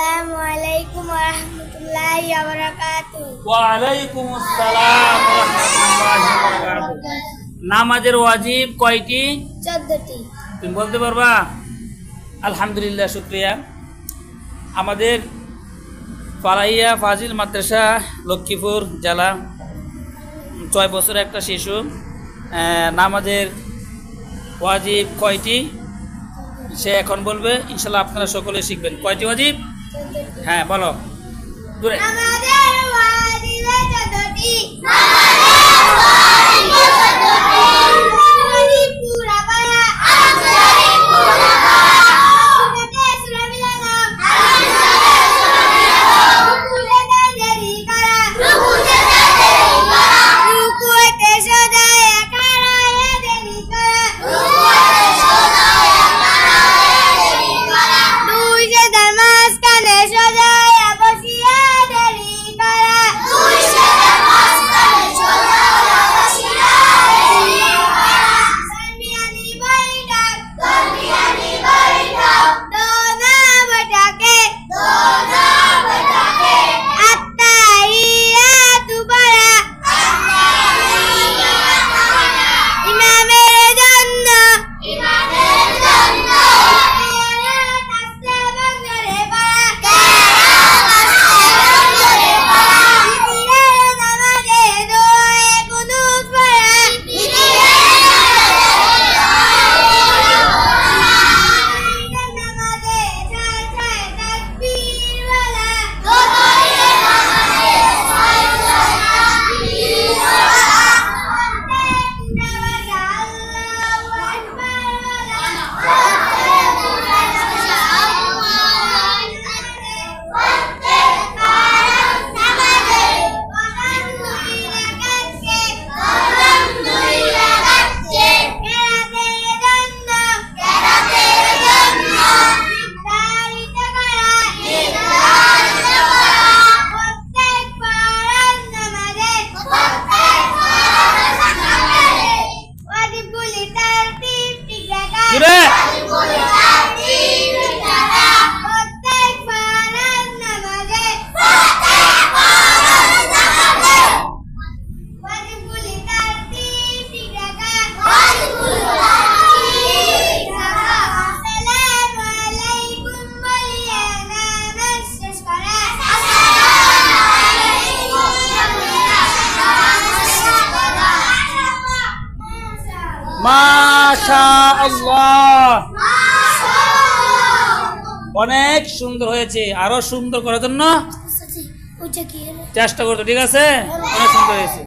আসসালামুআলাইকুম ওয়া রাহমাতুল্লাহি ওয়া বারাকাতুহু। ওয়া আলাইকুম আসসালাম ওয়া রাহমাতুল্লাহি ওয়া বারাকাতুহু। নামাজের ওয়াজিব কয়টি? 14টি। তুমি বলতে পারবা? আলহামদুলিল্লাহ, শুকরিয়া। আমাদের ফালাইয়া ফাজিল মাদ্রাসা লক্ষ্মীপুর জেলা 6 বছরের একটা শিশু নামাজের ওয়াজিব কয়টি সে এখন বলবে। ইনশাল্লাহ আপনারা সকলে শিখবেন। কয়টি ওয়াজিব? হ্যাঁ বলো দূরে। আমাদের ওয়াজিব 14টি। মাশাআল্লাহ, অনেক সুন্দর হয়েছে। আরো সুন্দর করার জন্য চেষ্টা করতো। ঠিক আছে, অনেক সুন্দর হয়েছে।